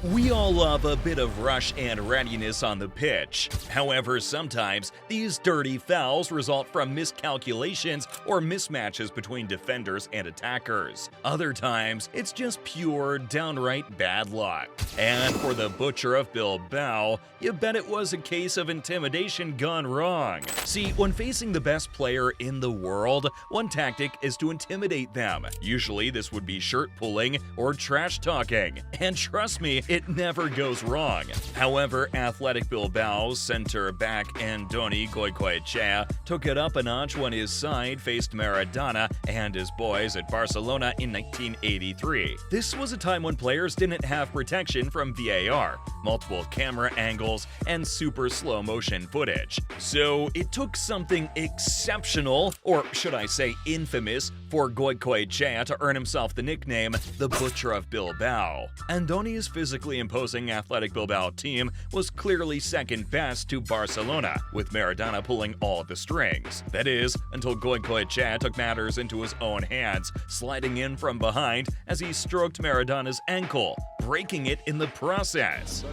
We all love a bit of rush and readiness on the pitch. However, sometimes these dirty fouls result from miscalculations or mismatches between defenders and attackers. Other times, it's just pure, downright bad luck. And for the butcher of Bilbao, you bet it was a case of intimidation gone wrong. See, when facing the best player in the world, one tactic is to intimidate them. Usually, this would be shirt pulling or trash talking. And trust me, it never goes wrong. However, Athletic Bilbao's center-back Andoni Goicoechea took it up a notch when his side faced Maradona and his boys at Barcelona in 1983. This was a time when players didn't have protection from VAR, multiple camera angles, and super slow-motion footage. So it took something exceptional, or should I say infamous, for Goicoechea to earn himself the nickname the Butcher of Bilbao. Andoni's physically imposing Athletic Bilbao team was clearly second best to Barcelona, with Maradona pulling all the strings. That is, until Goicoechea took matters into his own hands, sliding in from behind as he stroked Maradona's ankle, breaking it in the process.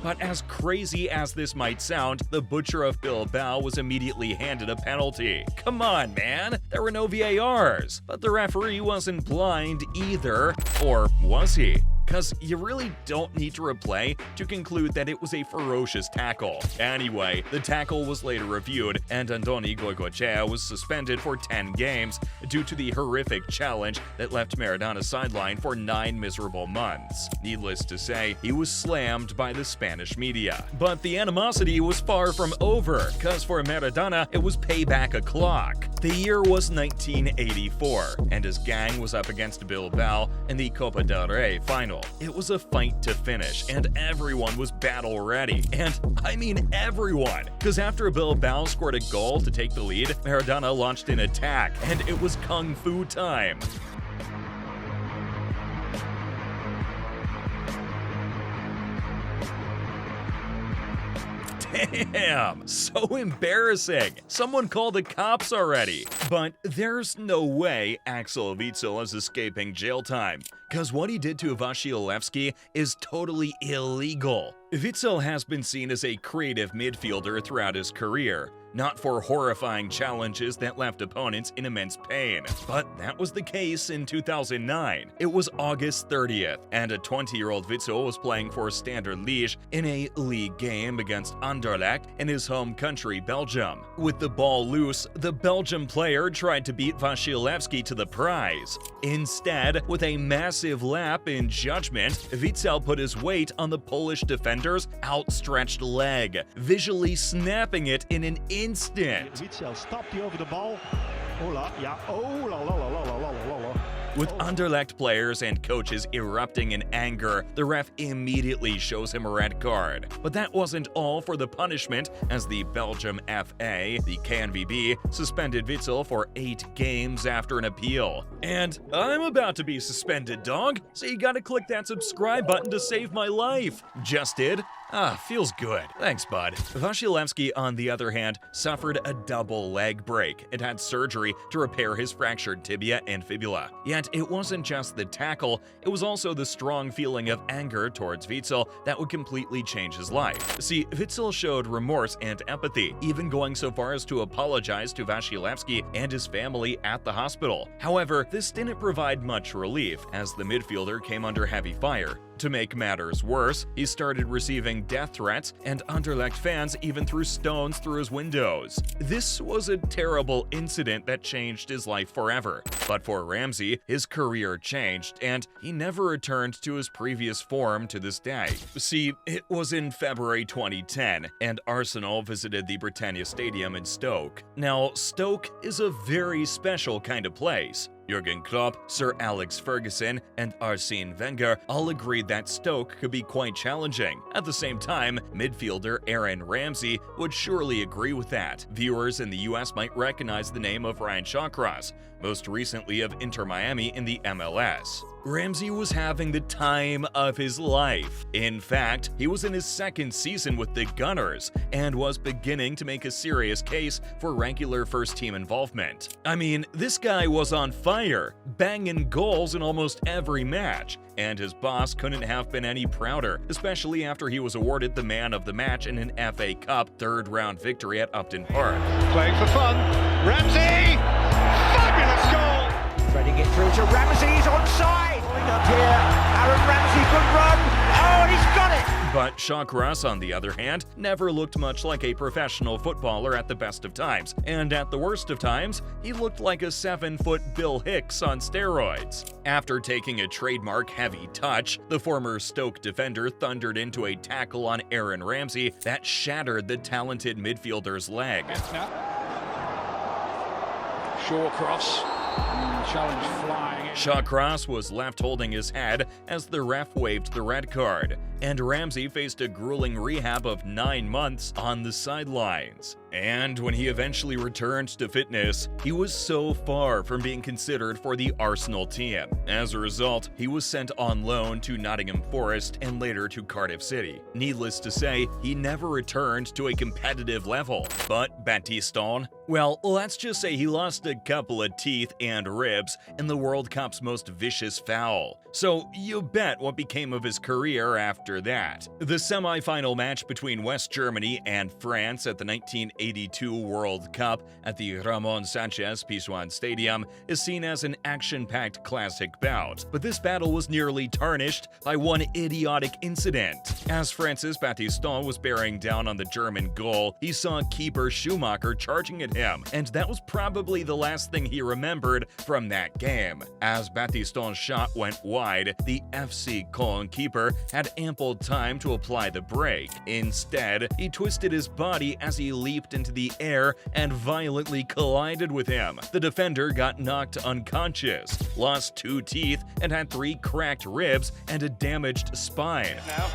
But as crazy as this might sound, the Butcher of Bilbao was immediately handed a penalty. Come on, man! There were no VARs. But the referee wasn't blind either. Or was he? Because you really don't need to replay to conclude that it was a ferocious tackle. Anyway, the tackle was later reviewed, and Andoni Goicoechea was suspended for 10 games due to the horrific challenge that left Maradona sidelined for 9 miserable months. Needless to say, he was slammed by the Spanish media. But the animosity was far from over, because for Maradona, it was payback o'clock. The year was 1984, and his gang was up against Bilbao in the Copa del Rey final. It was a fight to finish, and everyone was battle ready. And I mean everyone, because after Bilbao scored a goal to take the lead, Maradona launched an attack, and it was kung fu time. Damn, so embarrassing. Someone call the cops already. But there's no way Axel Witsel is escaping jail time, because what he did to Wasilewski is totally illegal. Vitsel has been seen as a creative midfielder throughout his career, not for horrifying challenges that left opponents in immense pain. But that was the case in 2009. It was August 30th, and a 20-year-old Vitsel was playing for Standard Liège in a league game against Anderlecht in his home country, Belgium. With the ball loose, the Belgian player tried to beat Wasilewski to the prize. Instead, with a massive lap in judgment, Vitsel put his weight on the Polish defender's outstretched leg, visually snapping it in an instant. Vitsel stapt over de bal. Hola, ja, oh la la la la la la la. With Anderlecht players and coaches erupting in anger, the ref immediately shows him a red card. But that wasn't all for the punishment, as the Belgium FA, the KNVB, suspended Vitsel for 8 games after an appeal. And I'm about to be suspended, dog, so you gotta click that subscribe button to save my life. Just did. Ah, feels good. Thanks, bud. Wasilewski, on the other hand, suffered a double leg break and had surgery to repair his fractured tibia and fibula. Yet it wasn't just the tackle, it was also the strong feeling of anger towards Vitsel that would completely change his life. See, Vitsel showed remorse and empathy, even going so far as to apologize to Wasilewski and his family at the hospital. However, this didn't provide much relief, as the midfielder came under heavy fire. To make matters worse, he started receiving death threats, and Anderlecht fans even threw stones through his windows. This was a terrible incident that changed his life forever. But for Ramsey, his career changed, and he never returned to his previous form to this day. See, it was in February 2010, and Arsenal visited the Britannia Stadium in Stoke. Now, Stoke is a very special kind of place. Jurgen Klopp, Sir Alex Ferguson, and Arsene Wenger all agreed that Stoke could be quite challenging. At the same time, midfielder Aaron Ramsey would surely agree with that. Viewers in the US might recognize the name of Ryan Shawcross, most recently of Inter Miami in the MLS. Ramsey was having the time of his life. In fact, he was in his second season with the Gunners and was beginning to make a serious case for regular first-team involvement. I mean, this guy was on fire, banging goals in almost every match, and his boss couldn't have been any prouder, especially after he was awarded the man of the match in an FA Cup third-round victory at Upton Park. Playing for fun. Ramsey! Fabulous goal! Threading it through to Ramsey, he's onside! Going up here, Aaron Ramsey, good run! Oh, and he's got it! But Shawcross, on the other hand, never looked much like a professional footballer at the best of times, and at the worst of times, he looked like a 7-foot Bill Hicks on steroids. After taking a trademark heavy touch, the former Stoke defender thundered into a tackle on Aaron Ramsey that shattered the talented midfielder's leg. Shawcross, challenge flying. Shawcross was left holding his head as the ref waved the red card, and Ramsey faced a grueling rehab of 9 months on the sidelines. And when he eventually returned to fitness, he was so far from being considered for the Arsenal team. As a result, he was sent on loan to Nottingham Forest and later to Cardiff City. Needless to say, he never returned to a competitive level. But Battiston? Well, let's just say he lost a couple of teeth and ribs in the World Cup's most vicious foul. So you bet what became of his career after that. The semi-final match between West Germany and France at the 1982 World Cup at the Ramon Sanchez Pizjuan Stadium is seen as an action-packed classic bout. But this battle was nearly tarnished by one idiotic incident. As Francis Battiston was bearing down on the German goal, he saw keeper Schumacher charging at him, and that was probably the last thing he remembered from that game. As Battiston's shot went wide, the FC Cologne keeper had ample time to apply the brake. Instead, he twisted his body as he leaped into the air and violently collided with him. The defender got knocked unconscious, lost 2 teeth, and had 3 cracked ribs and a damaged spine. Now,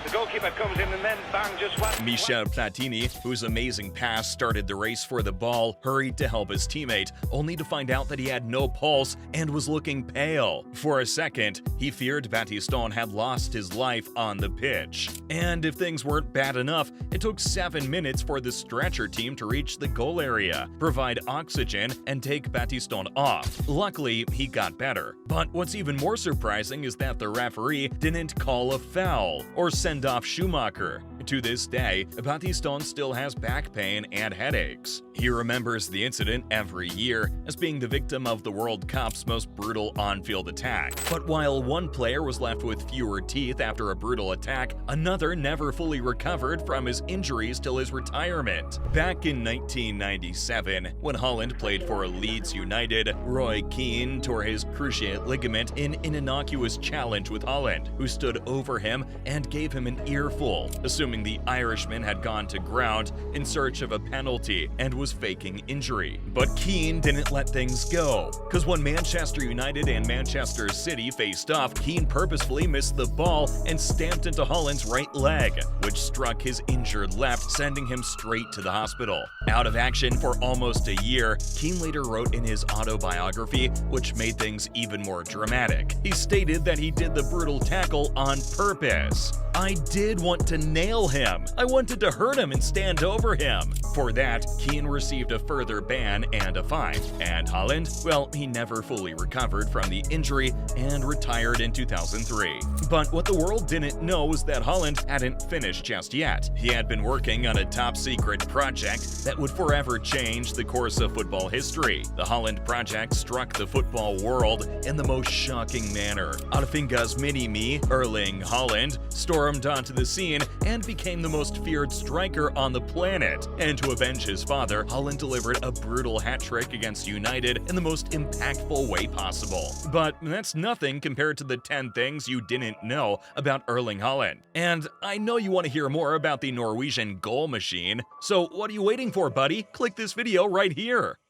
the goalkeeper comes in and then bang, just one. Michel Platini, whose amazing pass started the race for the ball, hurried to help his teammate, only to find out that he had no pulse and was looking pale. For a second, he feared Battiston had lost his life on the pitch. And if things weren't bad enough, it took 7 minutes for the stretcher team to reach the goal area, provide oxygen, and take Battiston off. Luckily, he got better. But what's even more surprising is that the referee didn't call a foul or send off Schumacher. To this day, Battiston still has back pain and headaches. He remembers the incident every year as being the victim of the World Cup's most brutal on-field attack. But while one player was left with fewer teeth after a brutal attack, another never fully recovered from his injuries till his retirement. Back in 1997, when Haaland played for Leeds United, Roy Keane tore his cruciate ligament in an innocuous challenge with Haaland, who stood over him and gave him an earful, assuming the Irishman had gone to ground in search of a penalty and was faking injury. But Keane didn't let things go, because when Manchester United and Manchester City faced off, Keane purposefully missed the ball and stamped into Haaland's right leg, which struck his injured left, sending him straight to the hospital. Out of action for almost a year, Keane later wrote in his autobiography, which made things even more dramatic. He stated that he did the brutal tackle on purpose. I did want to nail him. I wanted to hurt him and stand over him. For that, Keane received a further ban and a fine. And Haaland, well, he never fully recovered from the injury and retired in 2003. But what the world didn't know was that Haaland hadn't finished just yet. He had been working on a top-secret project that would forever change the course of football history. The Haaland project struck the football world in the most shocking manner. Arfinga's mini-me, Erling Haaland, stormed onto the scene and became the most feared striker on the planet. And to avenge his father, Haaland delivered a brutal hat-trick against United in the most impactful way possible. But that's nothing compared to the 10 things you didn't know about Erling Haaland. And I know you want to hear more about the Norwegian goal machine, so what are you waiting for, buddy? Click this video right here.